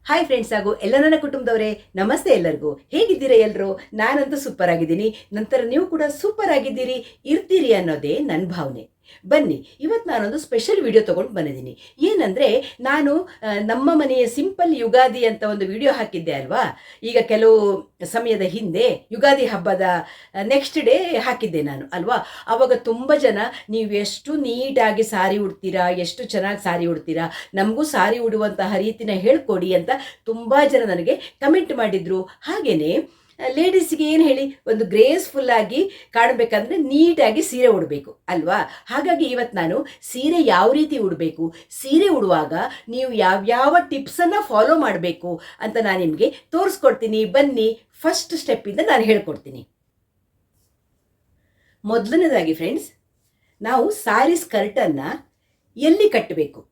Hi friends ಹಾಗೂ ಎಲ್ಲ ನನ್ನ ಕುಟುಂಬದವರೇ, ನಮಸ್ತೆ ಎಲ್ಲರಿಗೂ. ಹೇಗಿದ್ದೀರಾ ಎಲ್ಲರೂ? ನಾನಂತೂ ಸೂಪರ್ ಆಗಿದ್ದೀನಿ. ನಂತರ ನೀವು ಕೂಡ ಸೂಪರ್ ಆಗಿದ್ದೀರಿ, ಇರ್ತೀರಿ ಅನ್ನೋದೇ ನನ್ನ ಭಾವನೆ. ಬನ್ನಿ, ಇವತ್ತು ನಾನೊಂದು ಸ್ಪೆಷಲ್ ವಿಡಿಯೋ ತೊಗೊಂಡು ಬಂದಿದ್ದೀನಿ. ಏನಂದರೆ, ನಾನು ನಮ್ಮ ಮನೆಯ ಸಿಂಪಲ್ ಯುಗಾದಿ ಅಂತ ಒಂದು ವಿಡಿಯೋ ಹಾಕಿದ್ದೆ ಅಲ್ವಾ. ಈಗ ಕೆಲವು ಸಮಯದ ಹಿಂದೆ ಯುಗಾದಿ ಹಬ್ಬದ ನೆಕ್ಸ್ಟ್ ಡೇ ಹಾಕಿದ್ದೆ ನಾನು ಅಲ್ವಾ. ಆವಾಗ ತುಂಬ ಜನ ನೀವು ಎಷ್ಟು ನೀಟಾಗಿ ಸಾರಿ ಉಡ್ತೀರಾ, ಎಷ್ಟು ಚೆನ್ನಾಗಿ ಸಾರಿ ಉಡ್ತೀರಾ, ನಮಗೂ ಸಾರಿ ಉಡುವಂತಹ ರೀತಿನ ಹೇಳ್ಕೊಡಿ ಅಂತ ತುಂಬ ಜನ ನನಗೆ ಕಮೆಂಟ್ ಮಾಡಿದರು. ಹಾಗೆಯೇ ಲೇಡೀಸ್ಗೆ ಏನು ಹೇಳಿ, ಒಂದು ಗ್ರೇಸ್ಫುಲ್ಲಾಗಿ ಕಾಣಬೇಕಂದ್ರೆ ನೀಟಾಗಿ ಸೀರೆ ಉಡಬೇಕು ಅಲ್ವಾ. ಹಾಗಾಗಿ ಇವತ್ತು ನಾನು ಸೀರೆ ಯಾವ ರೀತಿ ಉಡಬೇಕು, ಸೀರೆ ಉಡುವಾಗ ನೀವು ಯಾವ್ಯಾವ ಟಿಪ್ಸನ್ನು ಫಾಲೋ ಮಾಡಬೇಕು ಅಂತ ನಾನು ನಿಮಗೆ ತೋರಿಸ್ಕೊಡ್ತೀನಿ. ಬನ್ನಿ, ಫಸ್ಟ್ ಸ್ಟೆಪ್ಪಿಂದ ನಾನು ಹೇಳ್ಕೊಡ್ತೀನಿ. ಮೊದಲನೇದಾಗಿ ಫ್ರೆಂಡ್ಸ್, ನಾವು ಸಾರಿ ಸ್ಕರ್ಟನ್ನು ಎಲ್ಲಿ ಕಟ್ಟಬೇಕು?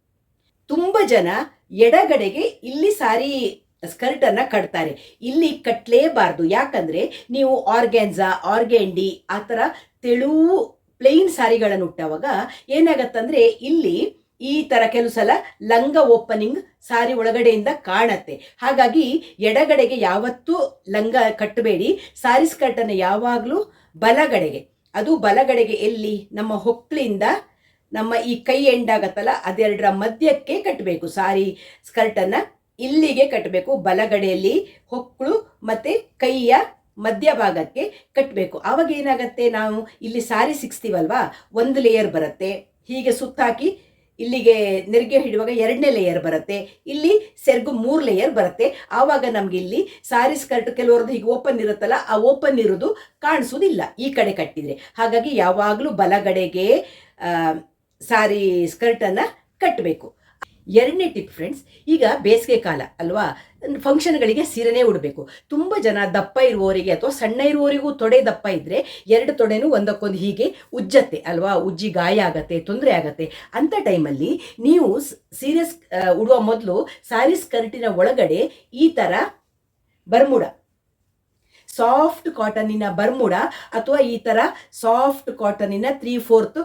ತುಂಬ ಜನ ಎಡಗಡೆಗೆ ಇಲ್ಲಿ ಸಾರಿ ಸ್ಕರ್ಟನ್ನು ಕಟ್ತಾರೆ. ಇಲ್ಲಿ ಕಟ್ಟಲೇಬಾರ್ದು. ಯಾಕಂದರೆ ನೀವು ಆರ್ಗ್ಯಾನ್ಸಾ, ಆರ್ಗ್ಯಾಂಡಿ ಆ ಥರ ತೆಳುವು ಪ್ಲೇನ್ ಸಾರಿಗಳನ್ನು ಉಟ್ಟವಾಗ ಏನಾಗತ್ತಂದರೆ ಇಲ್ಲಿ ಈ ಥರ ಕೆಲವು ಸಲ ಲಂಗ ಓಪನಿಂಗ್ ಸಾರಿ ಒಳಗಡೆಯಿಂದ ಕಾಣತ್ತೆ. ಹಾಗಾಗಿ ಎಡಗಡೆಗೆ ಯಾವತ್ತೂ ಲಂಗ ಕಟ್ಟಬೇಡಿ. ಸಾರಿ ಸ್ಕರ್ಟನ್ನು ಯಾವಾಗಲೂ ಬಲಗಡೆಗೆ, ಅದು ಬಲಗಡೆಗೆ ಎಲ್ಲಿ ನಮ್ಮ ಹೊಕ್ಕಳಿಂದ ನಮ್ಮ ಈ ಕೈ ಎಂಡಾಗತ್ತಲ್ಲ ಅದೆರಡರ ಮಧ್ಯಕ್ಕೆ ಕಟ್ಟಬೇಕು. ಸಾರಿ ಸ್ಕರ್ಟನ್ನು ಇಲ್ಲಿಗೆ ಕಟ್ಟಬೇಕು. ಬಲಗಡೆಯಲ್ಲಿ ಹೊಕ್ಕಳು ಮತ್ತು ಕೈಯ ಮಧ್ಯಭಾಗಕ್ಕೆ ಕಟ್ಟಬೇಕು. ಆವಾಗ ಏನಾಗುತ್ತೆ, ನಾವು ಇಲ್ಲಿ ಸಾರಿ ಸಿಕ್ಸ್ತೀವಲ್ವಾ, ಒಂದು ಲೇಯರ್ ಬರುತ್ತೆ. ಹೀಗೆ ಸುತ್ತಾಕಿ ಇಲ್ಲಿಗೆ ನೆರಿಗೆ ಹಿಡುವಾಗ ಎರಡನೇ ಲೇಯರ್ ಬರುತ್ತೆ. ಇಲ್ಲಿ ಸೆರಗು 3 ಲೇಯರ್ ಬರುತ್ತೆ. ಆವಾಗ ನಮ್ಗೆ ಇಲ್ಲಿ ಸಾರಿ ಸ್ಕರ್ಟ್ ಕೆಲವ್ರದ್ದು ಹೀಗೆ ಓಪನ್ ಇರುತ್ತಲ್ಲ, ಆ ಓಪನ್ ಇರೋದು ಕಾಣಿಸೋದಿಲ್ಲ ಈ ಕಡೆ ಕಟ್ಟಿದರೆ. ಹಾಗಾಗಿ ಯಾವಾಗಲೂ ಬಲಗಡೆಗೆ ಸಾರಿ ಸ್ಕರ್ಟನ್ನು ಕಟ್ಟಬೇಕು. ಎರಡನೇ ಟಿಪ್ ಫ್ರೆಂಡ್ಸ್, ಈಗ ಬೇಸಿಗೆ ಕಾಲ ಅಲ್ವಾ, ಫಂಕ್ಷನ್ಗಳಿಗೆ ಸೀರೆನೇ ಉಡಬೇಕು. ತುಂಬ ಜನ ದಪ್ಪ ಇರುವವರಿಗೆ ಅಥವಾ ಸಣ್ಣ ಇರುವವರಿಗೂ ತೊಡೆ ದಪ್ಪ ಇದ್ದರೆ ಎರಡು ತೊಡೆನೂ ಒಂದಕ್ಕೊಂದು ಹೀಗೆ ಉಜ್ಜತ್ತೆ ಅಲ್ವಾ, ಉಜ್ಜಿ ಗಾಯ ಆಗತ್ತೆ, ತೊಂದರೆ ಆಗತ್ತೆ. ಅಂಥ ಟೈಮಲ್ಲಿ ನೀವು ಸೀರೆ ಉಡುವ ಮೊದಲು ಸಾರಿ ಸ್ಕರ್ಟಿನ ಒಳಗಡೆ ಈ ಥರ ಬರ್ಮುಡ, ಸಾಫ್ಟ್ ಕಾಟನಿನ ಬರ್ಮುಡ ಅಥವಾ ಈ ಥರ ಸಾಫ್ಟ್ ಕಾಟನಿನ 3/4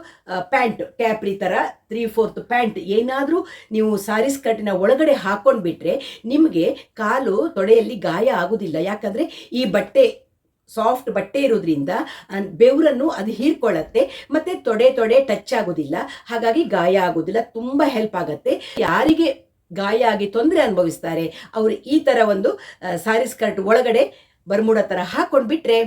ಪ್ಯಾಂಟ್, ಕ್ಯಾಪ್ರಿ ಥರ 3/4 ಪ್ಯಾಂಟ್ ಏನಾದರೂ ನೀವು ಸಾರಿ ಸ್ಕರ್ಟಿನ ಒಳಗಡೆ ಹಾಕೊಂಡು ಬಿಟ್ಟರೆ ನಿಮಗೆ ಕಾಲು ತೊಡೆಯಲ್ಲಿ ಗಾಯ ಆಗೋದಿಲ್ಲ. ಯಾಕಂದರೆ ಈ ಬಟ್ಟೆ ಸಾಫ್ಟ್ ಬಟ್ಟೆ ಇರೋದ್ರಿಂದ ಬೆವರನ್ನು ಅದು ಹೀರ್ಕೊಳ್ಳುತ್ತೆ ಮತ್ತು ತೊಡೆ ಟಚ್ ಆಗೋದಿಲ್ಲ. ಹಾಗಾಗಿ ಗಾಯ ಆಗೋದಿಲ್ಲ, ತುಂಬ ಹೆಲ್ಪ್ ಆಗುತ್ತೆ. ಯಾರಿಗೆ ಗಾಯ ಆಗಿ ತೊಂದರೆ ಅನುಭವಿಸ್ತಾರೆ ಅವರು ಈ ಥರ ಒಂದು ಸಾರಿ ಸ್ಕರ್ಟ್ ಒಳಗಡೆ ಬರ್ಮುಡ ಥರ ಹಾಕೊಂಡು ಬಿಟ್ಟರೆ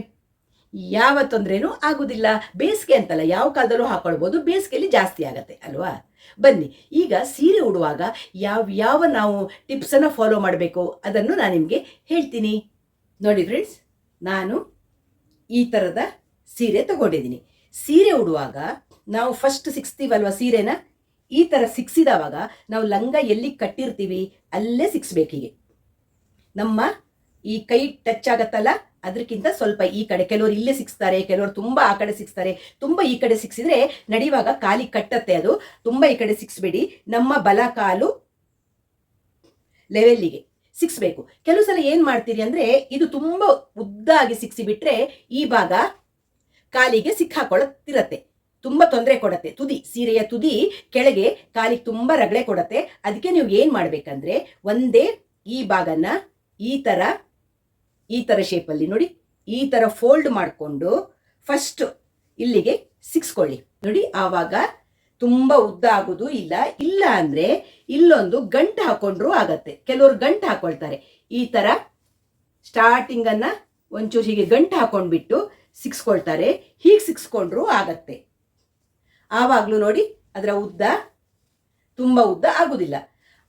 ಯಾವ ತೊಂದರೆನೂ ಆಗೋದಿಲ್ಲ. ಬೇಸಿಗೆ ಅಂತಲ್ಲ, ಯಾವ ಕಾಲದಲ್ಲೂ ಹಾಕೊಳ್ಬೋದು, ಬೇಸಿಗೆಯಲ್ಲಿ ಜಾಸ್ತಿ ಆಗುತ್ತೆ ಅಲ್ವಾ. ಬನ್ನಿ, ಈಗ ಸೀರೆ ಉಡುವಾಗ ಯಾವ ನಾವು ಟಿಪ್ಸನ್ನು ಫಾಲೋ ಮಾಡಬೇಕು ಅದನ್ನು ನಾನು ನಿಮಗೆ ಹೇಳ್ತೀನಿ. ನೋಡಿ ಫ್ರೆಂಡ್ಸ್, ನಾನು ಈ ಥರದ ಸೀರೆ ತಗೊಂಡಿದ್ದೀನಿ. ಸೀರೆ ಉಡುವಾಗ ನಾವು ಫಸ್ಟ್ ಸಿಕ್ಸ್ತೀವಲ್ವ ಸೀರೆನ, ಈ ಥರ ಸಿಕ್ಸಿದವಾಗ ನಾವು ಲಂಗ ಎಲ್ಲಿ ಕಟ್ಟಿರ್ತೀವಿ ಅಲ್ಲೇ ಸಿಕ್ಸ್ಬೇಕು. ಹೀಗೆ ನಮ್ಮ ಈ ಕೈ ಟಚ್ ಆಗತ್ತಲ್ಲ ಅದಕ್ಕಿಂತ ಸ್ವಲ್ಪ ಈ ಕಡೆ, ಕೆಲವರು ಇಲ್ಲೇ ಸಿಕ್ಸ್ತಾರೆ, ಕೆಲವರು ತುಂಬ ಆ ಕಡೆ ಸಿಕ್ಸ್ತಾರೆ. ತುಂಬ ಈ ಕಡೆ ಸಿಕ್ಸಿದ್ರೆ ನಡೆಯುವಾಗ ಕಾಲಿಗೆ ಕಟ್ಟತ್ತೆ, ಅದು ತುಂಬ ಈ ಕಡೆ ಸಿಕ್ಸ್ಬೇಡಿ. ನಮ್ಮ ಬಲ ಕಾಲು ಲೆವೆಲ್ಲಿಗೆ ಸಿಕ್ಸ್ಬೇಕು. ಕೆಲವು ಸಲ ಏನು ಮಾಡ್ತೀರಿ ಅಂದರೆ, ಇದು ತುಂಬ ಉದ್ದಾಗಿ ಸಿಕ್ಸಿಬಿಟ್ರೆ ಈ ಭಾಗ ಕಾಲಿಗೆ ಸಿಕ್ಕಾಕೊಳ್ಳುತ್ತಿರತ್ತೆ, ತುಂಬ ತೊಂದರೆ ಕೊಡುತ್ತೆ. ಸೀರೆಯ ತುದಿ ಕೆಳಗೆ ಕಾಲಿಗೆ ತುಂಬ ರಗಳೆ ಕೊಡುತ್ತೆ. ಅದಕ್ಕೆ ನೀವು ಏನು ಮಾಡಬೇಕಂದ್ರೆ, ಒಂದೇ ಈ ಭಾಗನ ಈ ಥರ ಶೇಪಲ್ಲಿ ನೋಡಿ, ಈ ಥರ ಫೋಲ್ಡ್ ಮಾಡಿಕೊಂಡು ಫಸ್ಟ್ ಇಲ್ಲಿಗೆ ಸಿಕ್ಸ್ಕೊಳ್ಳಿ. ನೋಡಿ, ಆವಾಗ ತುಂಬ ಉದ್ದ ಆಗೋದು ಇಲ್ಲ ಅಂದರೆ ಇಲ್ಲೊಂದು ಗಂಟು ಹಾಕೊಂಡ್ರೂ ಆಗತ್ತೆ. ಕೆಲವರು ಗಂಟು ಹಾಕೊಳ್ತಾರೆ. ಈ ಥರ ಸ್ಟಾರ್ಟಿಂಗನ್ನು ಒಂಚೂರು ಹೀಗೆ ಗಂಟು ಹಾಕೊಂಡ್ಬಿಟ್ಟು ಸಿಕ್ಸ್ಕೊಳ್ತಾರೆ. ಹೀಗೆ ಸಿಕ್ಸ್ಕೊಂಡ್ರೂ ಆಗತ್ತೆ. ಆವಾಗಲೂ ನೋಡಿ ಅದರ ಉದ್ದ ತುಂಬ ಉದ್ದ ಆಗೋದಿಲ್ಲ.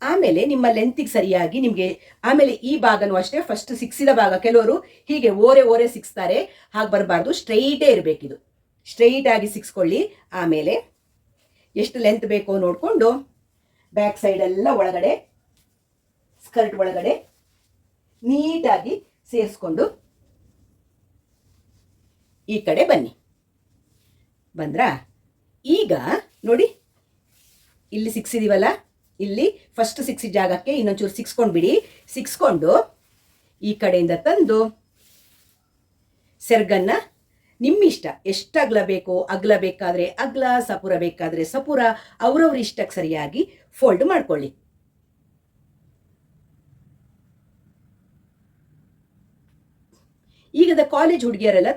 ಆಮೇಲೆ ನಿಮ್ಮ ಲೆಂತಿಗೆ ಸರಿಯಾಗಿ ನಿಮಗೆ, ಆಮೇಲೆ ಈ ಭಾಗನೂ ಅಷ್ಟೇ, ಫಸ್ಟ್ ಸಿಕ್ಸಿದ ಭಾಗ ಕೆಲವರು ಹೀಗೆ ಓರೆ ಸಿಕ್ಸ್ತಾರೆ. ಹಾಗೆ ಬರಬಾರ್ದು, ಸ್ಟ್ರೈಟೇ ಇರಬೇಕಿದು. ಸ್ಟ್ರೈಟಾಗಿ ಸಿಕ್ಸ್ಕೊಳ್ಳಿ. ಆಮೇಲೆ ಎಷ್ಟು ಲೆಂತ್ ಬೇಕೋ ನೋಡಿಕೊಂಡು ಬ್ಯಾಕ್ ಸೈಡೆಲ್ಲ ಒಳಗಡೆ ಸ್ಕರ್ಟ್ ಒಳಗಡೆ ನೀಟಾಗಿ ಸೇರಿಸ್ಕೊಂಡು ಈ ಕಡೆ ಬನ್ನಿ. ಬಂದ್ರಾ? ಈಗ ನೋಡಿ, ಇಲ್ಲಿ ಸಿಕ್ಸಿದೀವಲ್ಲ, ಇಲ್ಲಿ ಫಸ್ಟ್ ಸಿಕ್ಸಿದ ಜಾಗಕ್ಕೆ ಇನ್ನೊಂಚೂರು ಸಿಕ್ಸ್ಕೊಂಡು ಬಿಡಿ. ಸಿಕ್ಸ್ಕೊಂಡು ಈ ಕಡೆಯಿಂದ ತಂದು ಸೆರ್ಗನ್ನು ನಿಮ್ಮಿಷ್ಟ ಎಷ್ಟು ಅಗಲ ಬೇಕೋ ಅಗಲ, ಬೇಕಾದರೆ ಅಗಲ, ಸಪುರ ಬೇಕಾದರೆ ಸಪುರ, ಅವರವ್ರ ಇಷ್ಟಕ್ಕೆ ಸರಿಯಾಗಿ ಫೋಲ್ಡ್ ಮಾಡ್ಕೊಳ್ಳಿ. ಈಗದ ಕಾಲೇಜ್ ಹುಡುಗಿಯರೆಲ್ಲ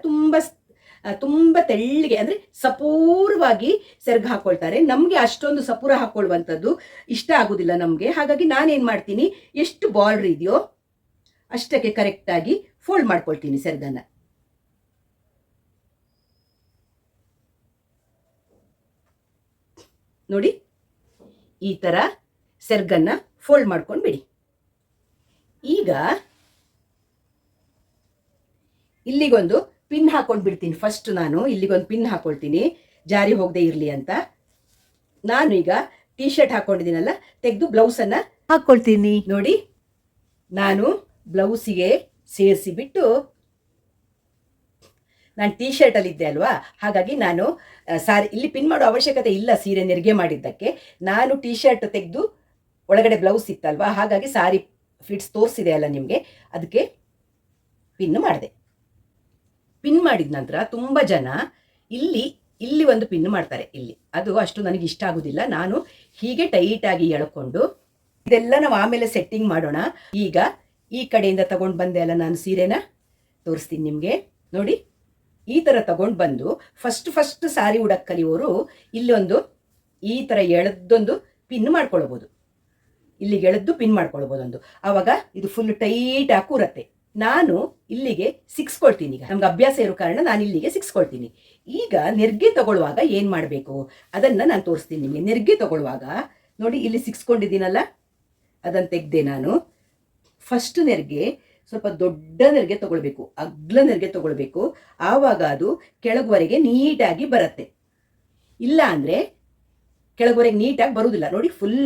ತುಂಬ ತೆಳ್ಳಿಗೆ ಅಂದರೆ ಸಪೂರವಾಗಿ ಸೆರ್ಗ್ ಹಾಕೊಳ್ತಾರೆ. ನಮಗೆ ಅಷ್ಟೊಂದು ಸಪೂರ ಹಾಕೊಳ್ಳುವಂಥದ್ದು ಇಷ್ಟ ಆಗೋದಿಲ್ಲ ನಮಗೆ. ಹಾಗಾಗಿ ನಾನೇನು ಮಾಡ್ತೀನಿ, ಎಷ್ಟು ಬಾರ್ಡ್ರ್ ಇದೆಯೋ ಅಷ್ಟಕ್ಕೆ ಕರೆಕ್ಟಾಗಿ ಫೋಲ್ಡ್ ಮಾಡ್ಕೊಳ್ತೀನಿ ಸೆರ್ಗನ್ನು. ನೋಡಿ, ಈ ಥರ ಸೆರ್ಗನ್ನು ಫೋಲ್ಡ್ ಮಾಡ್ಕೊಂಡು ಬಿಡಿ. ಈಗ ಇಲ್ಲಿಗೊಂದು ಪಿನ್ ಹಾಕೊಂಡು ಬಿಡ್ತೀನಿ. ಫಸ್ಟ್ ನಾನು ಇಲ್ಲಿಗೊಂದು ಪಿನ್ ಹಾಕೊಳ್ತೀನಿ, ಜಾರಿ ಹೋಗದೆ ಇರಲಿ ಅಂತ. ನಾನು ಈಗ ಟೀ ಶರ್ಟ್ ಹಾಕೊಂಡಿದ್ದೀನಲ್ಲ, ತೆಗೆದು ಬ್ಲೌಸನ್ನು ಹಾಕ್ಕೊಳ್ತೀನಿ. ನೋಡಿ, ನಾನು ಬ್ಲೌಸಿಗೆ ಸೇರಿಸಿಬಿಟ್ಟು, ನಾನು ಟೀ ಶರ್ಟಲ್ಲಿದ್ದೆ ಅಲ್ವಾ, ಹಾಗಾಗಿ ನಾನು ಸಾರಿ ಇಲ್ಲಿ ಪಿನ್ ಮಾಡೋ ಅವಶ್ಯಕತೆ ಇಲ್ಲ ಸೀರೆ ನೆರಿಗೆ ಮಾಡಿದ್ದಕ್ಕೆ. ನಾನು ಟೀ ಶರ್ಟ್ ತೆಗೆದು ಒಳಗಡೆ ಬ್ಲೌಸ್ ಇತ್ತಲ್ವಾ, ಹಾಗಾಗಿ ಸಾರಿ ಫಿಟ್ಸ್ ತೋರಿಸಿದೆ ಅಲ್ಲ ನಿಮಗೆ, ಅದಕ್ಕೆ ಪಿನ್ ಮಾಡಿದೆ. ಪಿನ್ ಮಾಡಿದ ನಂತರ ತುಂಬ ಜನ ಇಲ್ಲಿ ಒಂದು ಪಿನ್ ಮಾಡ್ತಾರೆ. ಅದು ಅಷ್ಟು ನನಗೆ ಇಷ್ಟ ಆಗೋದಿಲ್ಲ. ನಾನು ಹೀಗೆ ಟೈಟಾಗಿ ಎಳ್ಕೊಂಡು, ಇದೆಲ್ಲ ನಾವು ಆಮೇಲೆ ಸೆಟ್ಟಿಂಗ್ ಮಾಡೋಣ. ಈಗ ಈ ಕಡೆಯಿಂದ ತಗೊಂಡು ಬಂದೆ ಅಲ್ಲ ನಾನು ಸೀರೆನ, ತೋರಿಸ್ತೀನಿ ನಿಮಗೆ. ನೋಡಿ, ಈ ಥರ ತಗೊಂಡು ಬಂದು ಫಸ್ಟ್ ಸಾರಿ ಉಡಕ್ಕೆ ಕಲಿಯೋರು ಇಲ್ಲೊಂದು ಈ ಥರ ಎಳೆದೊಂದು ಪಿನ್ ಮಾಡ್ಕೊಳ್ಬೋದು. ಇಲ್ಲಿಗೆ ಎಳೆದು ಪಿನ್ ಮಾಡ್ಕೊಳ್ಬೋದು ಒಂದು. ಆವಾಗ ಇದು ಫುಲ್ ಟೈಟಾಗಿ ಕೂರತ್ತೆ. ನಾನು ಇಲ್ಲಿಗೆ ಸಿಕ್ಸ್ಕೊಳ್ತೀನಿ. ಈಗ ನಮ್ಗೆ ಅಭ್ಯಾಸ ಇರೋ ಕಾರಣ ನಾನು ಇಲ್ಲಿಗೆ ಸಿಕ್ಸ್ಕೊಳ್ತೀನಿ. ಈಗ ನೆರಿಗೆ ತಗೊಳ್ಳುವಾಗ ಏನು ಮಾಡಬೇಕು ಅದನ್ನು ನಾನು ತೋರಿಸ್ತೀನಿ ನಿಮಗೆ. ನೆರಿಗೆ ತಗೊಳ್ಳುವಾಗ ನೋಡಿ, ಇಲ್ಲಿ ಸಿಕ್ಸ್ಕೊಂಡಿದ್ದೀನಲ್ಲ, ಅದನ್ನು ತೆಗೆದೆ ನಾನು. ಫಸ್ಟ್ ನೆರಿಗೆ ಸ್ವಲ್ಪ ದೊಡ್ಡ ನೆರಿಗೆ ತಗೊಳ್ಬೇಕು, ಅಗ್ಲ ನೆರಿಗೆ ತಗೊಳ್ಬೇಕು. ಆವಾಗ ಅದು ಕೆಳಗುವರೆಗೆ ನೀಟಾಗಿ ಬರುತ್ತೆ. ಇಲ್ಲ ಅಂದರೆ ಕೆಳಗುವರೆಗೆ ನೀಟಾಗಿ ಬರುವುದಿಲ್ಲ. ನೋಡಿ, ಫುಲ್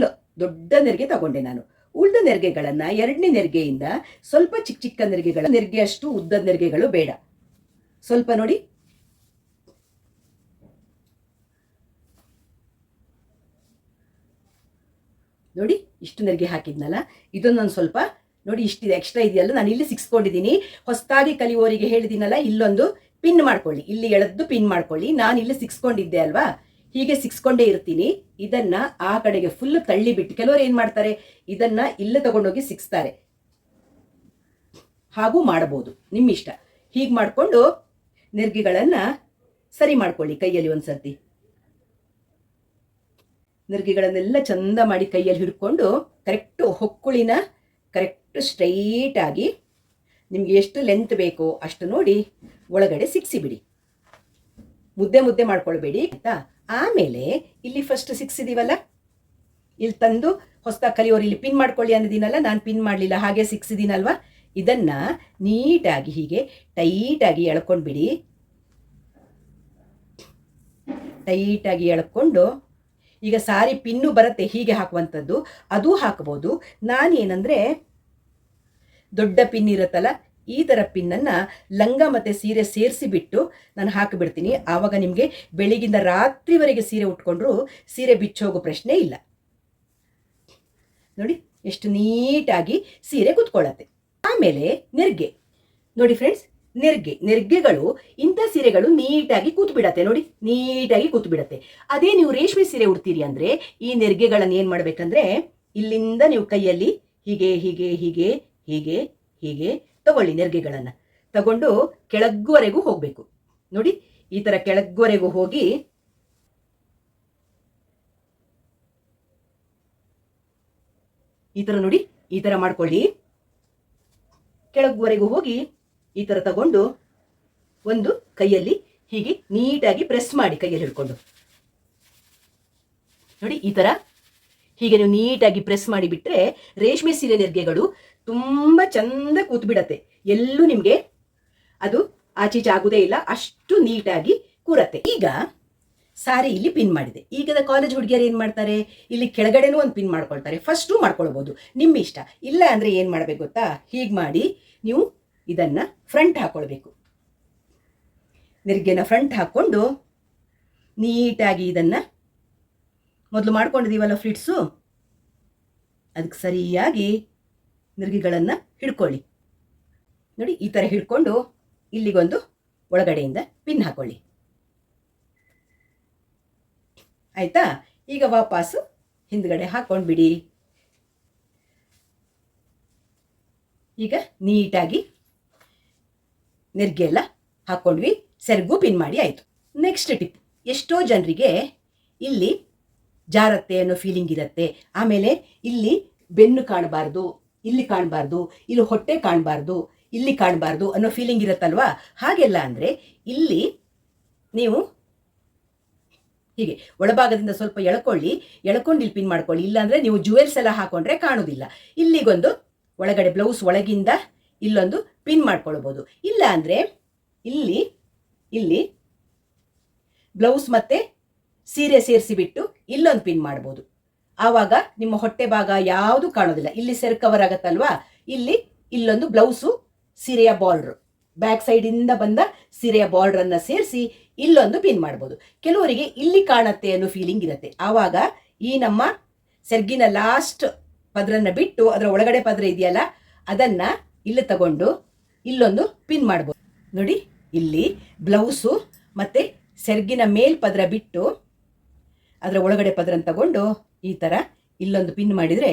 ದೊಡ್ಡ ನೆರಿಗೆ ತಗೊಂಡೆ ನಾನು. ಉಳಿದ ನೆರಿಗೆಗಳನ್ನು ಎರಡನೇ ನೆರಿಗೆಯಿಂದ ಸ್ವಲ್ಪ ಚಿಕ್ಕ ನೆರಿಗೆ ಅಷ್ಟು ಉದ್ದದ ನೆರಿಗೆಗಳು ಬೇಡ. ಸ್ವಲ್ಪ ನೋಡಿ, ನೋಡಿ ಇಷ್ಟು ನೆರಿಗೆ ಹಾಕಿದ್ನಲ್ಲ, ಇದನ್ನು ನಾನು ಸ್ವಲ್ಪ ನೋಡಿ, ಇಷ್ಟಿದೆ ಎಕ್ಸ್ಟ್ರಾ ಇದೆಯಲ್ಲ, ನಾನು ಇಲ್ಲಿ ಸಿಕ್ಸ್ಕೊಂಡಿದ್ದೀನಿ. ಹೊಸದಾಗಿ ಕಲಿಯೋರಿಗೆ ಹೇಳಿದ್ದೀನಲ್ಲ, ಇಲ್ಲೊಂದು ಪಿನ್ ಮಾಡ್ಕೊಳ್ಳಿ, ಇಲ್ಲಿ ಎಳೆದು ಪಿನ್ ಮಾಡ್ಕೊಳ್ಳಿ. ನಾನು ಇಲ್ಲಿ ಸಿಕ್ಸ್ಕೊಂಡಿದ್ದೆ ಅಲ್ವಾ, ಹೀಗೆ ಸಿಕ್ಸ್ಕೊಂಡೇ ಇರ್ತೀನಿ. ಇದನ್ನ ಆ ಕಡೆಗೆ ಫುಲ್ ತಳ್ಳಿ ಬಿಟ್ಟು, ಕೆಲವರು ಏನು ಮಾಡ್ತಾರೆ, ಇದನ್ನ ಇಲ್ಲೇ ತಗೊಂಡೋಗಿ ಸಿಕ್ಸ್ತಾರೆ. ಹಾಗೂ ಮಾಡಬಹುದು, ನಿಮ್ಮ ಇಷ್ಟ. ಹೀಗೆ ಮಾಡಿಕೊಂಡು ನೆರಿಗೆಗಳನ್ನು ಸರಿ ಮಾಡ್ಕೊಳ್ಳಿ ಕೈಯಲ್ಲಿ. ಒಂದ್ಸರ್ತಿ ನೆರಿಗೆಗಳನ್ನೆಲ್ಲ ಚಂದ ಮಾಡಿ ಕೈಯಲ್ಲಿ ಹಿಡ್ಕೊಂಡು ಕರೆಕ್ಟು ಹೊಕ್ಕುಳಿನ ಕರೆಕ್ಟ್ ಸ್ಟ್ರೈಟ್ ಆಗಿ ನಿಮಗೆ ಎಷ್ಟು ಲೆಂತ್ ಬೇಕೋ ಅಷ್ಟು ನೋಡಿ ಒಳಗಡೆ ಸಿಕ್ಸಿಬಿಡಿ. ಮುದ್ದೆ ಮಾಡ್ಕೊಳ್ಬೇಡಿ ಆಯ್ತಾ. ಆಮೇಲೆ ಇಲ್ಲಿ ಫಸ್ಟ್ ಸಿಕ್ಸಿದೀವಲ್ಲ, ಇಲ್ಲಿ ತಂದು ಹೊಸದಾಗಿ ಕಲಿಯೋರು ಇಲ್ಲಿ ಪಿನ್ ಮಾಡ್ಕೊಳ್ಳಿ ಅನ್ನೋದಿನಲ್ಲ, ನಾನು ಪಿನ್ ಮಾಡಲಿಲ್ಲ, ಹಾಗೆ ಸಿಕ್ಸಿದ್ದೀನಲ್ವ. ಇದನ್ನ ನೀಟಾಗಿ ಹೀಗೆ ಟೈಟಾಗಿ ಎಳ್ಕೊಂಡ್ಬಿಡಿ. ಟೈಟಾಗಿ ಎಳ್ಕೊಂಡು, ಈಗ ಸಾರಿ ಪಿನ್ನು ಬರುತ್ತೆ ಹೀಗೆ ಹಾಕುವಂಥದ್ದು, ಅದು ಹಾಕ್ಬೋದು. ನಾನೇನಂದರೆ ದೊಡ್ಡ ಪಿನ್ ಇರುತ್ತಲ್ಲ, ಈ ಥರ ಪಿನ್ನನ್ನು ಲಂಗ ಮತ್ತು ಸೀರೆ ಸೇರಿಸಿಬಿಟ್ಟು ನಾನು ಹಾಕಿಬಿಡ್ತೀನಿ. ಆವಾಗ ನಿಮಗೆ ಬೆಳಿಗಿಂದ ರಾತ್ರಿವರೆಗೆ ಸೀರೆ ಉಟ್ಕೊಂಡ್ರೂ ಸೀರೆ ಬಿಚ್ಚೋಗೋ ಪ್ರಶ್ನೆ ಇಲ್ಲ. ನೋಡಿ ಎಷ್ಟು ನೀಟಾಗಿ ಸೀರೆ ಕೂತ್ಕೊಳ್ಳುತ್ತೆ. ಆಮೇಲೆ ನೆರಿಗೆ ನೋಡಿ ಫ್ರೆಂಡ್ಸ್, ನೆರಿಗೆಗಳು ಇಂಥ ಸೀರೆಗಳು ನೀಟಾಗಿ ಕೂತ್ಬಿಡತ್ತೆ. ನೋಡಿ, ನೀಟಾಗಿ ಕೂತ್ಬಿಡತ್ತೆ. ಅದೇ ನೀವು ರೇಷ್ಮೆ ಸೀರೆ ಉಡ್ತೀರಿ ಅಂದರೆ ಈ ನೆರಿಗೆಗಳನ್ನು ಏನು ಮಾಡಬೇಕಂದ್ರೆ, ಇಲ್ಲಿಂದ ನೀವು ಕೈಯಲ್ಲಿ ಹೀಗೆ ಹೀಗೆ ಹೀಗೆ ಹೀಗೆ ಹೀಗೆ ತಗೊಳ್ಳಿ. ನೆರಿಗೆಗಳನ್ನು ತಗೊಂಡು ಕೆಳಗುವರೆಗೂ ಹೋಗಬೇಕು. ನೋಡಿ, ಈ ಥರ ಕೆಳಗುವರೆಗೂ ಹೋಗಿ ಈ ಥರ ನೋಡಿ, ಈ ಥರ ಮಾಡ್ಕೊಳ್ಳಿ. ಕೆಳಗುವರೆಗೂ ಹೋಗಿ ಈ ಥರ ತಗೊಂಡು ಒಂದು ಕೈಯಲ್ಲಿ ಹೀಗೆ ನೀಟಾಗಿ ಪ್ರೆಸ್ ಮಾಡಿ, ಕೈಯಲ್ಲಿ ಹಿಡ್ಕೊಂಡು ನೋಡಿ, ಈ ಥರ ಹೀಗೆ ನೀವು ನೀಟಾಗಿ ಪ್ರೆಸ್ ಮಾಡಿಬಿಟ್ರೆ ರೇಷ್ಮೆ ಸೀರೆ ನೆರಿಗೆಗಳು ತುಂಬ ಚಂದ ಕೂತ್ಬಿಡತ್ತೆ. ಎಲ್ಲೂ ನಿಮಗೆ ಅದು ಆಚೀಚೆ ಆಗುವುದೇ ಇಲ್ಲ, ಅಷ್ಟು ನೀಟಾಗಿ ಕೂರತ್ತೆ. ಈಗ ಸಾರಿ ಇಲ್ಲಿ ಪಿನ್ ಮಾಡಿದೆ. ಈಗದ ಕಾಲೇಜ್ ಹುಡುಗಿಯರು ಏನು ಮಾಡ್ತಾರೆ, ಇಲ್ಲಿ ಕೆಳಗಡೆನೂ ಒಂದು ಪಿನ್ ಮಾಡ್ಕೊಳ್ತಾರೆ. ಫಸ್ಟು ಮಾಡ್ಕೊಳ್ಬೋದು, ನಿಮ್ಮ ಇಷ್ಟ. ಇಲ್ಲ ಅಂದರೆ ಏನು ಮಾಡಬೇಕು ಗೊತ್ತಾ, ಹೀಗೆ ಮಾಡಿ ನೀವು ಇದನ್ನು ಫ್ರಂಟ್ ಹಾಕ್ಕೊಳ್ಬೇಕು. ನೆರಿಗೆನ ಫ್ರಂಟ್ ಹಾಕ್ಕೊಂಡು ನೀಟಾಗಿ ಇದನ್ನು ಮೊದಲು ಮಾಡ್ಕೊಂಡಿದ್ದೀವಲ್ಲ ಫ್ಲಿಟ್ಸು, ಅದಕ್ಕೆ ಸರಿಯಾಗಿ ನೆರಿಗೆಗಳನ್ನು ಹಿಡ್ಕೊಳ್ಳಿ. ನೋಡಿ, ಈ ಥರ ಹಿಡ್ಕೊಂಡು ಇಲ್ಲಿಗೊಂದು ಒಳಗಡೆಯಿಂದ ಪಿನ್ ಹಾಕೊಳ್ಳಿ. ಆಯಿತಾ. ಈಗ ವಾಪಸ್ಸು ಹಿಂದ್ಗಡೆ ಹಾಕ್ಕೊಂಡ್ಬಿಡಿ. ಈಗ ನೀಟಾಗಿ ನೆರಿಗೆ ಎಲ್ಲ ಹಾಕ್ಕೊಂಡ್ವಿ, ಸೆರಗು ಪಿನ್ ಮಾಡಿ ಆಯಿತು. ನೆಕ್ಸ್ಟ್ ಟಿಪ್, ಎಷ್ಟೋ ಜನರಿಗೆ ಇಲ್ಲಿ ಜಾರತ್ತೆ ಅನ್ನೋ ಫೀಲಿಂಗ್ ಇರುತ್ತೆ. ಆಮೇಲೆ ಇಲ್ಲಿ ಬೆನ್ನು ಕಾಣಬಾರ್ದು, ಇಲ್ಲಿ ಕಾಣಬಾರ್ದು, ಇಲ್ಲಿ ಹೊಟ್ಟೆ ಕಾಣಬಾರ್ದು, ಇಲ್ಲಿ ಕಾಣಬಾರ್ದು ಅನ್ನೋ ಫೀಲಿಂಗ್ ಇರುತ್ತಲ್ವಾ. ಹಾಗೆಲ್ಲ ಅಂದರೆ ಇಲ್ಲಿ ನೀವು ಹೀಗೆ ಒಳಭಾಗದಿಂದ ಸ್ವಲ್ಪ ಎಳ್ಕೊಂಡು ಇಲ್ಲಿ ಪಿನ್ ಮಾಡ್ಕೊಳ್ಳಿ. ಇಲ್ಲಾಂದರೆ ನೀವು ಜುವೆಲ್ಸ್ ಎಲ್ಲ ಹಾಕೊಂಡ್ರೆ ಕಾಣೋದಿಲ್ಲ. ಇಲ್ಲಿಗೊಂದು ಒಳಗಡೆ ಬ್ಲೌಸ್ ಒಳಗಿಂದ ಇಲ್ಲೊಂದು ಪಿನ್ ಮಾಡ್ಕೊಳ್ಬೋದು. ಇಲ್ಲ ಅಂದರೆ ಇಲ್ಲಿ ಬ್ಲೌಸ್ ಮತ್ತು ಸೀರೆ ಸೇರಿಸಿಬಿಟ್ಟು ಇಲ್ಲೊಂದು ಪಿನ್ ಮಾಡ್ಬೋದು. ಆವಾಗ ನಿಮ್ಮ ಹೊಟ್ಟೆ ಭಾಗ ಯಾವುದು ಕಾಣೋದಿಲ್ಲ. ಇಲ್ಲಿ ಸೆರ್ ಕವರ್ ಆಗತ್ತಲ್ವಾ, ಇಲ್ಲೊಂದು ಬ್ಲೌಸು ಸೀರೆಯ ಬಾರ್ಡ್ರು, ಬ್ಯಾಕ್ ಸೈಡಿಂದ ಬಂದ ಸೀರೆಯ ಬಾರ್ಡ್ರನ್ನು ಸೇರಿಸಿ ಇಲ್ಲೊಂದು ಪಿನ್ ಮಾಡ್ಬೋದು. ಕೆಲವರಿಗೆ ಇಲ್ಲಿ ಕಾಣತ್ತೆ ಅನ್ನೋ ಫೀಲಿಂಗ್ ಇರುತ್ತೆ. ಆವಾಗ ಈ ನಮ್ಮ ಸೆರ್ಗಿನ ಲಾಸ್ಟ್ ಪದರನ್ನು ಬಿಟ್ಟು ಅದರ ಒಳಗಡೆ ಪದರ ಇದೆಯಲ್ಲ ಅದನ್ನು ಇಲ್ಲಿ ತಗೊಂಡು ಇಲ್ಲೊಂದು ಪಿನ್ ಮಾಡ್ಬೋದು. ನೋಡಿ, ಇಲ್ಲಿ ಬ್ಲೌಸು ಮತ್ತು ಸೆರ್ಗಿನ ಮೇಲ್ಪದರ ಬಿಟ್ಟು ಅದರ ಒಳಗಡೆ ಪದರನ್ನು ತಗೊಂಡು ಈ ಥರ ಇಲ್ಲೊಂದು ಪಿನ್ ಮಾಡಿದರೆ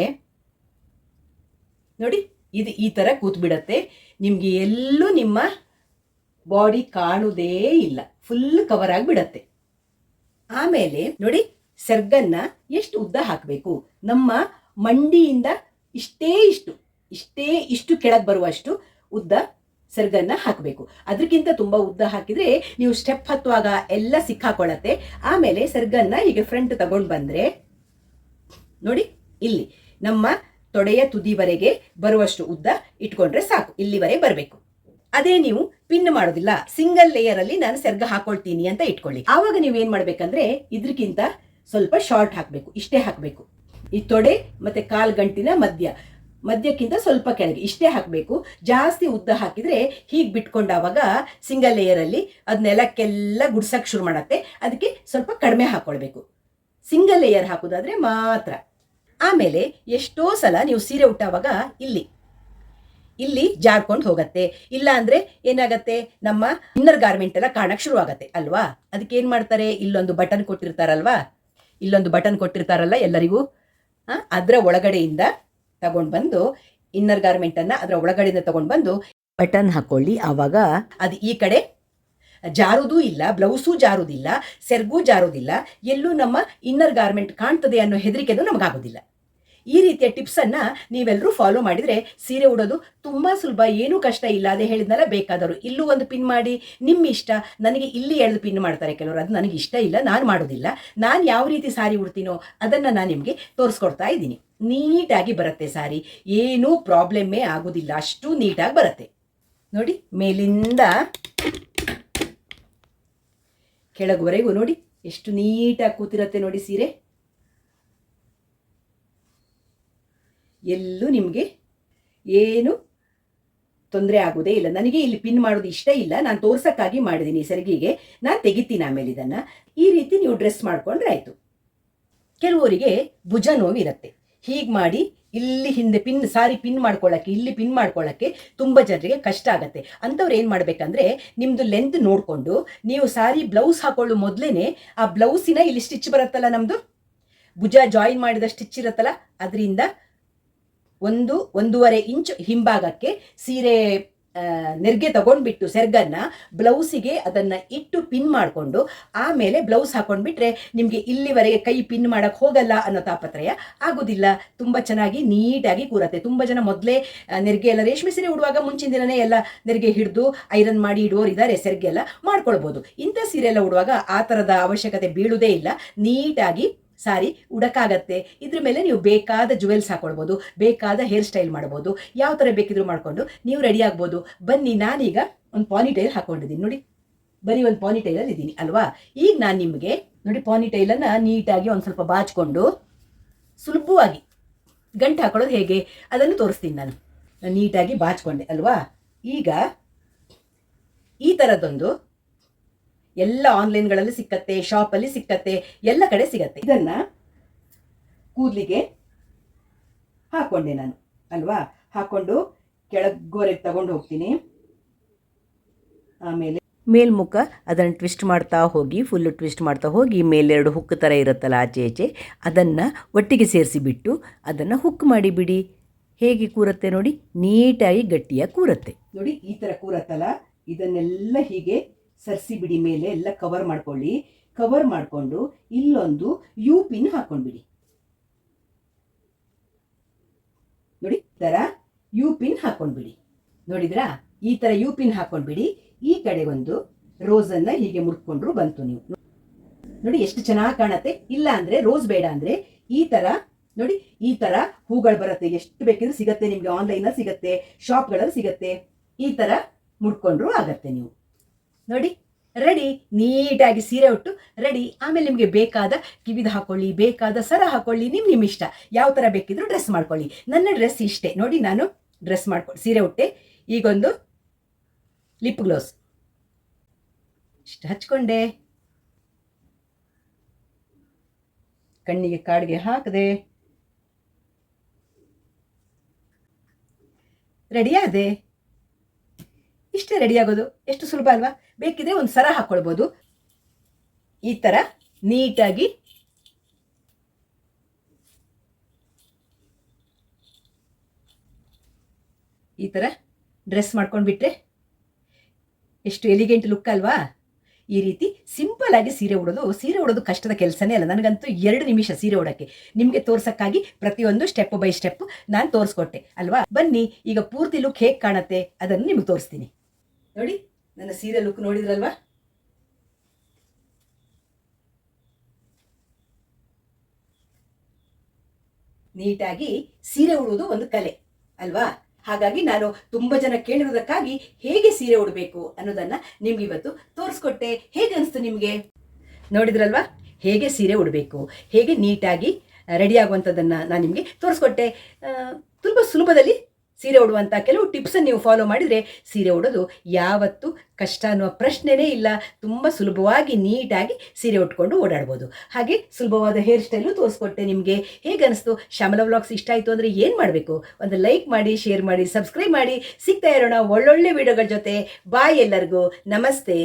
ನೋಡಿ, ಇದು ಈ ಥರ ಕೂತ್ಬಿಡತ್ತೆ. ನಿಮಗೆ ಎಲ್ಲೂ ನಿಮ್ಮ ಬಾಡಿ ಕಾಣುವುದೇ ಇಲ್ಲ, ಫುಲ್ ಕವರ್ ಆಗಿಬಿಡತ್ತೆ. ಆಮೇಲೆ ನೋಡಿ, ಸೆರ್ಗನ್ನು ಎಷ್ಟು ಉದ್ದ ಹಾಕಬೇಕು, ನಮ್ಮ ಮಂಡಿಯಿಂದ ಇಷ್ಟು ಕೆಳಗೆ ಬರುವಷ್ಟು ಉದ್ದ ಸೆರ್ಗನ್ನು ಹಾಕಬೇಕು. ಅದಕ್ಕಿಂತ ತುಂಬ ಉದ್ದ ಹಾಕಿದರೆ ನೀವು ಸ್ಟೆಪ್ ಹತ್ತುವಾಗ ಎಲ್ಲ ಸಿಕ್ಕಾಕೊಳ್ಳತ್ತೆ. ಆಮೇಲೆ ಸೆರ್ಗನ್ನು ಹೀಗೆ ಫ್ರಂಟ್ ತಗೊಂಡು ಬಂದರೆ ನೋಡಿ, ಇಲ್ಲಿ ನಮ್ಮ ತೊಡೆಯ ತುದಿವರೆಗೆ ಬರುವಷ್ಟು ಉದ್ದ ಇಟ್ಕೊಂಡ್ರೆ ಸಾಕು, ಇಲ್ಲಿವರೆಗೆ ಬರಬೇಕು. ಅದೇ ನೀವು ಪಿನ್ ಮಾಡೋದಿಲ್ಲ, ಸಿಂಗಲ್ ಲೇಯರಲ್ಲಿ ನಾನು ಸೆರ್ಗ ಹಾಕೊಳ್ತೀನಿ ಅಂತ ಇಟ್ಕೊಳ್ಳಿ. ಆವಾಗ ನೀವು ಏನು ಮಾಡಬೇಕಂದ್ರೆ ಇದಕ್ಕಿಂತ ಸ್ವಲ್ಪ ಶಾರ್ಟ್ ಹಾಕಬೇಕು, ಇಷ್ಟೇ ಹಾಕಬೇಕು. ಈ ತೊಡೆ ಮತ್ತು ಕಾಲು ಗಂಟಿನ ಮಧ್ಯಕ್ಕಿಂತ ಸ್ವಲ್ಪ ಕೆಳಗೆ ಇಷ್ಟೇ ಹಾಕಬೇಕು. ಜಾಸ್ತಿ ಉದ್ದ ಹಾಕಿದರೆ ಹೀಗೆ ಬಿಟ್ಕೊಂಡಾವಾಗ ಸಿಂಗಲ್ ಲೇಯರಲ್ಲಿ ಅದು ನೆಲಕ್ಕೆಲ್ಲ ಗುಡ್ಸಕ್ಕೆ ಶುರು ಮಾಡತ್ತೆ. ಅದಕ್ಕೆ ಸ್ವಲ್ಪ ಕಡಿಮೆ ಹಾಕ್ಕೊಳ್ಬೇಕು, ಸಿಂಗಲ್ ಲೇಯರ್ ಹಾಕೋದಾದರೆ ಮಾತ್ರ. ಆಮೇಲೆ ಎಷ್ಟೋ ಸಲ ನೀವು ಸೀರೆ ಉಟ್ಟಾವಾಗ ಇಲ್ಲಿ ಜಾರ್ಕೊಂಡು ಹೋಗುತ್ತೆ. ಇಲ್ಲ ಅಂದರೆ ಏನಾಗತ್ತೆ, ನಮ್ಮ ಇನ್ನರ್ ಗಾರ್ಮೆಂಟ್ ಎಲ್ಲ ಕಾಣಕ್ಕೆ ಶುರು ಆಗತ್ತೆ ಅಲ್ವಾ. ಅದಕ್ಕೆ ಏನು ಮಾಡ್ತಾರೆ, ಇಲ್ಲೊಂದು ಬಟನ್ ಕೊಟ್ಟಿರ್ತಾರಲ್ಲ ಎಲ್ಲರಿಗೂ, ಅದರ ಒಳಗಡೆಯಿಂದ ತಗೊಂಡು ಬಂದು ಇನ್ನರ್ ಗಾರ್ಮೆಂಟನ್ನು ಅದರ ಒಳಗಡೆಯಿಂದ ತಗೊಂಡು ಬಂದು ಬಟನ್ ಹಾಕ್ಕೊಳ್ಳಿ. ಆವಾಗ ಅದು ಈ ಕಡೆ ಜಾರುವುದೂ ಇಲ್ಲ, ಬ್ಲೌಸೂ ಜಾರುವುದಿಲ್ಲ, ಸೆರ್ಗೂ ಜಾರುವುದಿಲ್ಲ, ಎಲ್ಲೂ ನಮ್ಮ ಇನ್ನರ್ ಗಾರ್ಮೆಂಟ್ ಕಾಣ್ತದೆ ಅನ್ನೋ ಹೆದರಿಕೆದು ನಮಗಾಗೋದಿಲ್ಲ. ಈ ರೀತಿಯ ಟಿಪ್ಸನ್ನು ನೀವೆಲ್ಲರೂ ಫಾಲೋ ಮಾಡಿದರೆ ಸೀರೆ ಉಡೋದು ತುಂಬ ಸುಲಭ, ಏನೂ ಕಷ್ಟ ಇಲ್ಲ. ಅದೇ ಹೇಳಿದ್ನಲ್ಲ, ಬೇಕಾದವರು ಇಲ್ಲೂ ಒಂದು ಪಿನ್ ಮಾಡಿ, ನಿಮ್ಮ ಇಷ್ಟ. ನನಗೆ ಇಲ್ಲಿ ಎಳೆದು ಪಿನ್ ಮಾಡ್ತಾರೆ ಕೆಲವರು, ಅದು ನನಗೆ ಇಷ್ಟ ಇಲ್ಲ, ನಾನು ಮಾಡೋದಿಲ್ಲ. ನಾನು ಯಾವ ರೀತಿ ಸಾರಿ ಉಡ್ತೀನೋ ಅದನ್ನು ನಾನು ನಿಮಗೆ ತೋರಿಸ್ಕೊಡ್ತಾ ಇದ್ದೀನಿ. ನೀಟಾಗಿ ಬರುತ್ತೆ ಸಾರಿ, ಏನೂ ಪ್ರಾಬ್ಲಮ್ಮೇ ಆಗೋದಿಲ್ಲ, ಅಷ್ಟು ನೀಟಾಗಿ ಬರುತ್ತೆ. ನೋಡಿ, ಮೇಲಿಂದ ಕೆಳಗುವರೆಗೂ ನೋಡಿ ಎಷ್ಟು ನೀಟಾಗಿ ಕೂತಿರುತ್ತೆ ನೋಡಿ ಸೀರೆ. ಎಲ್ಲೂ ನಿಮಗೆ ಏನು ತೊಂದರೆ ಆಗೋದೇ ಇಲ್ಲ. ನನಗೆ ಇಲ್ಲಿ ಪಿನ್ ಮಾಡೋದು ಇಷ್ಟ ಇಲ್ಲ, ನಾನು ತೋರ್ಸೋಕ್ಕಾಗಿ ಮಾಡಿದ್ದೀನಿ. ಸೆರಗಿಗೆ ನಾನು ತೆಗಿತೀನಿ ಆಮೇಲೆ ಇದನ್ನು. ಈ ರೀತಿ ನೀವು ಡ್ರೆಸ್ ಮಾಡಿಕೊಂಡ್ರೆ ಆಯಿತು. ಕೆಲವರಿಗೆ ಭುಜ ನೋವಿರುತ್ತೆ, ಹೀಗೆ ಮಾಡಿ ಇಲ್ಲಿ ಹಿಂದೆ ಸಾರಿ ಪಿನ್ ಮಾಡ್ಕೊಳ್ಳೋಕ್ಕೆ, ಇಲ್ಲಿ ಪಿನ್ ಮಾಡ್ಕೊಳ್ಳೋಕ್ಕೆ ತುಂಬ ಜನರಿಗೆ ಕಷ್ಟ ಆಗುತ್ತೆ. ಅಂಥವ್ರು ಏನು ಮಾಡಬೇಕಂದ್ರೆ, ನಿಮ್ಮದು ಲೆಂತ್ ನೋಡಿಕೊಂಡು ನೀವು ಸಾರಿ ಬ್ಲೌಸ್ ಹಾಕೊಳ್ಳೋ ಮೊದಲೇ ಆ ಬ್ಲೌಸಿನ ಇಲ್ಲಿ ಸ್ಟಿಚ್ ಬರುತ್ತಲ್ಲ, ನಮ್ಮದು ಭುಜ ಜಾಯಿನ್ ಮಾಡಿದ ಸ್ಟಿಚ್ ಇರುತ್ತಲ್ಲ, ಅದರಿಂದ 1-1.5 ಇಂಚ್ ಹಿಂಭಾಗಕ್ಕೆ ಸೀರೆ ನೆರಿಗೆ ತಗೊಂಡ್ಬಿಟ್ಟು ಸೆರ್ಗನ್ನು ಬ್ಲೌಸಿಗೆ ಅದನ್ನು ಇಟ್ಟು ಪಿನ್ ಮಾಡಿಕೊಂಡು ಆಮೇಲೆ ಬ್ಲೌಸ್ ಹಾಕೊಂಡ್ಬಿಟ್ರೆ ನಿಮಗೆ ಇಲ್ಲಿವರೆಗೆ ಕೈ ಪಿನ್ ಮಾಡೋಕ್ಕೆ ಹೋಗಲ್ಲ ಅನ್ನೋ ತಾಪತ್ರಯ ಆಗೋದಿಲ್ಲ. ತುಂಬ ಚೆನ್ನಾಗಿ ನೀಟಾಗಿ ಕೂರತ್ತೆ. ತುಂಬ ಜನ ಮೊದಲೇ ನೆರಿಗೆ ಎಲ್ಲ ರೇಷ್ಮೆ ಸೀರೆ ಉಡುವಾಗ ಮುಂಚಿನ ದಿನವೇ ಎಲ್ಲ ನೆರಿಗೆ ಹಿಡಿದು ಐರನ್ ಮಾಡಿ ಇಡುವವರು ಇದ್ದಾರೆ, ಸೆರ್ಗೆ ಎಲ್ಲ ಮಾಡ್ಕೊಳ್ಬೋದು. ಇಂಥ ಸೀರೆ ಎಲ್ಲ ಉಡುವಾಗ ಆ ಥರದ ಅವಶ್ಯಕತೆ ಬೀಳುವುದೇ ಇಲ್ಲ, ನೀಟಾಗಿ ಸಾರಿ ಉಡಕ್ಕಾಗತ್ತೆ. ಇದ್ರ ಮೇಲೆ ನೀವು ಬೇಕಾದ ಜುವೆಲ್ಸ್ ಹಾಕೊಳ್ಬೋದು, ಬೇಕಾದ ಹೇರ್ ಸ್ಟೈಲ್ ಮಾಡ್ಬೋದು, ಯಾವ ಥರ ಬೇಕಿದ್ರು ಮಾಡಿಕೊಂಡು ನೀವು ರೆಡಿ ಆಗ್ಬೋದು. ಬನ್ನಿ, ನಾನೀಗ ಒಂದು ಪಾನಿಟೈಲ್ ಹಾಕ್ಕೊಂಡಿದ್ದೀನಿ ನೋಡಿ, ಬರೀ ಒಂದು ಪಾನಿಟೈಲಲ್ಲಿ ಇದ್ದೀನಿ ಅಲ್ವಾ. ಈಗ ನಾನು ನಿಮಗೆ ನೋಡಿ ಪಾನಿಟೈಲನ್ನು ನೀಟಾಗಿ ಒಂದು ಸ್ವಲ್ಪ ಬಾಚಿಕೊಂಡು ಸುಲಭವಾಗಿ ಗಂಟು ಹಾಕೊಳ್ಳೋದು ಹೇಗೆ ಅದನ್ನು ತೋರಿಸ್ತೀನಿ. ನಾನು ನೀಟಾಗಿ ಬಾಚಿಕೊಂಡೆ ಅಲ್ವಾ. ಈಗ ಈ ಥರದ್ದೊಂದು ಎಲ್ಲ ಆನ್ಲೈನ್ಗಳಲ್ಲಿ ಸಿಕ್ಕತ್ತೆ, ಶಾಪಲ್ಲಿ ಸಿಕ್ಕತ್ತೆ, ಎಲ್ಲ ಕಡೆ ಸಿಗತ್ತೆ. ಇದನ್ನು ಕೂದಲಿಗೆ ಹಾಕ್ಕೊಂಡೆ ನಾನು ಅಲ್ವಾ. ಹಾಕ್ಕೊಂಡು ಕೆಳಗೋರೆಗೆ ತಗೊಂಡು ಹೋಗ್ತೀನಿ. ಆಮೇಲೆ ಮೇಲ್ಮುಖ ಅದನ್ನು ಟ್ವಿಸ್ಟ್ ಮಾಡ್ತಾ ಹೋಗಿ, ಫುಲ್ಲು ಟ್ವಿಸ್ಟ್ ಮಾಡ್ತಾ ಹೋಗಿ, ಮೇಲೆರಡು ಹುಕ್ ಥರ ಇರುತ್ತಲ್ಲ ಆಚೆ ಅದನ್ನು ಒಟ್ಟಿಗೆ ಸೇರಿಸಿಬಿಟ್ಟು ಅದನ್ನು ಹುಕ್ ಮಾಡಿಬಿಡಿ. ಹೇಗೆ ಕೂರುತ್ತೆ ನೋಡಿ, ನೀಟಾಗಿ ಗಟ್ಟಿಯಾಗಿ ಕೂರುತ್ತೆ ನೋಡಿ. ಈ ಥರ ಕೂರತ್ತಲ್ಲ, ಇದನ್ನೆಲ್ಲ ಹೀಗೆ ಸರಿಸಿ ಬಿಡಿ, ಮೇಲೆ ಎಲ್ಲ ಕವರ್ ಮಾಡ್ಕೊಳ್ಳಿ. ಕವರ್ ಮಾಡಿಕೊಂಡು ಇಲ್ಲೊಂದು ಯು ಪಿನ್ ಹಾಕೊಂಡ್ಬಿಡಿ. ನೋಡಿ, ಈ ಥರ ಯು ಪಿನ್ ಹಾಕೊಂಡ್ಬಿಡಿ. ನೋಡಿದ್ರಾ, ಈ ಥರ ಯು ಪಿನ್ ಹಾಕೊಂಡ್ಬಿಡಿ. ಈ ಕಡೆ ಒಂದು ರೋಸನ್ನು ಹೀಗೆ ಮುಡ್ಕೊಂಡ್ರು ಬಂತು. ನೀವು ನೋಡಿ ಎಷ್ಟು ಚೆನ್ನಾಗಿ ಕಾಣತ್ತೆ. ಇಲ್ಲ ಅಂದರೆ ರೋಸ್ ಬೇಡ ಅಂದರೆ ಈ ಥರ ನೋಡಿ, ಈ ಥರ ಹೂಗಳು ಬರುತ್ತೆ. ಎಷ್ಟು ಬೇಕಿದ್ರೆ ಸಿಗತ್ತೆ ನಿಮಗೆ, ಆನ್ಲೈನಲ್ಲಿ ಸಿಗತ್ತೆ, ಶಾಪ್ಗಳಲ್ಲಿ ಸಿಗತ್ತೆ. ಈ ಥರ ಮುಡ್ಕೊಂಡ್ರು ಆಗತ್ತೆ. ನೀವು ನೋಡಿ, ರೆಡಿ. ನೀಟಾಗಿ ಸೀರೆ ಉಟ್ಟು ರೆಡಿ. ಆಮೇಲೆ ನಿಮಗೆ ಬೇಕಾದ ಕಿವಿದು ಹಾಕೊಳ್ಳಿ, ಬೇಕಾದ ಸರ ಹಾಕೊಳ್ಳಿ, ನಿಮ್ಮ ಇಷ್ಟ. ಯಾವ ಥರ ಬೇಕಿದ್ರು ಡ್ರೆಸ್ ಮಾಡ್ಕೊಳ್ಳಿ. ನನ್ನ ಡ್ರೆಸ್ ಇಷ್ಟೇ ನೋಡಿ. ನಾನು ಡ್ರೆಸ್ ಮಾಡ್ಕೊಂಡು ಸೀರೆ ಉಟ್ಟೆ. ಈಗೊಂದು ಲಿಪ್ ಗ್ಲೋಸ್ ಇಷ್ಟು ಹಚ್ಕೊಂಡೆ, ಕಣ್ಣಿಗೆ ಕಾಡಿಗೆ ಹಾಕದೆ ರೆಡಿಯಾದೆ. ಇಷ್ಟೇ ರೆಡಿಯಾಗೋದು. ಎಷ್ಟು ಸುಲಭ ಅಲ್ವಾ? ಬೇಕಿದ್ರೆ ಒಂದು ಸರ ಹಾಕ್ಕೊಳ್ಬೋದು. ಈ ಥರ ನೀಟಾಗಿ ಈ ಥರ ಡ್ರೆಸ್ ಮಾಡ್ಕೊಂಡ್ಬಿಟ್ರೆ ಎಷ್ಟು ಎಲಿಗೆಂಟ್ ಲುಕ್ ಅಲ್ವಾ? ಈ ರೀತಿ ಸಿಂಪಲ್ ಆಗಿ ಸೀರೆ ಉಡೋದು ಕಷ್ಟದ ಕೆಲಸನೇ ಅಲ್ಲ. ನನಗಂತೂ 2 ನಿಮಿಷ ಸೀರೆ ಉಡೋಕ್ಕೆ. ನಿಮಗೆ ತೋರ್ಸಕ್ಕಾಗಿ ಪ್ರತಿಯೊಂದು ಸ್ಟೆಪ್ ಬೈ ಸ್ಟೆಪ್ ನಾನು ತೋರಿಸ್ಕೊಟ್ಟೆ ಅಲ್ವಾ? ಬನ್ನಿ, ಈಗ ಪೂರ್ತಿ ಲುಕ್ ಹೇಗೆ ಕಾಣುತ್ತೆ ಅದನ್ನು ನಿಮಗೆ ತೋರಿಸ್ತೀನಿ. ನೋಡಿ, ನನ್ನ ಸೀರೆ ಲುಕ್ ನೋಡಿದ್ರಲ್ವಾ? ನೀಟಾಗಿ ಸೀರೆ ಉಡುವುದು ಒಂದು ಕಲೆ ಅಲ್ವಾ? ಹಾಗಾಗಿ ನಾನು ತುಂಬ ಜನ ಕೇಳಿರೋದಕ್ಕಾಗಿ ಹೇಗೆ ಸೀರೆ ಉಡಬೇಕು ಅನ್ನೋದನ್ನು ನಿಮ್ಗೆ ಇವತ್ತು ತೋರಿಸ್ಕೊಟ್ಟೆ. ಹೇಗೆ ಅನಿಸ್ತು ನಿಮಗೆ? ನೋಡಿದ್ರಲ್ವಾ ಹೇಗೆ ಸೀರೆ ಉಡಬೇಕು, ಹೇಗೆ ನೀಟಾಗಿ ರೆಡಿ ಆಗುವಂಥದ್ದನ್ನು ನಾನು ನಿಮಗೆ ತೋರಿಸ್ಕೊಟ್ಟೆ. ತುಂಬ ಸುಲಭದಲ್ಲಿ ಸೀರೆ ಉಡುವಂಥ ಕೆಲವು ಟಿಪ್ಸನ್ನು ನೀವು ಫಾಲೋ ಮಾಡಿದರೆ ಸೀರೆ ಉಡೋದು ಯಾವತ್ತೂ ಕಷ್ಟ ಅನ್ನುವ ಪ್ರಶ್ನೆನೇ ಇಲ್ಲ. ತುಂಬ ಸುಲಭವಾಗಿ ನೀಟಾಗಿ ಸೀರೆ ಉಟ್ಕೊಂಡು ಓಡಾಡ್ಬೋದು. ಹಾಗೆ ಸುಲಭವಾದ ಹೇರ್ ಸ್ಟೈಲು ತೋರಿಸ್ಕೊಟ್ಟೆ ನಿಮಗೆ. ಹೇಗೆ ಅನಿಸ್ತು? ಶ್ಯಾಮಲಾ ವ್ಲಾಗ್ಸ್ ಇಷ್ಟ ಆಯಿತು ಅಂದರೆ ಏನು ಮಾಡಬೇಕು? ಒಂದು ಲೈಕ್ ಮಾಡಿ, ಶೇರ್ ಮಾಡಿ, ಸಬ್ಸ್ಕ್ರೈಬ್ ಮಾಡಿ. ಸಿಗ್ತಾ ಇರೋಣ ಒಳ್ಳೊಳ್ಳೆ ವಿಡಿಯೋಗಳ ಜೊತೆ. ಬಾಯ್ ಎಲ್ಲರಿಗೂ. ನಮಸ್ತೆ.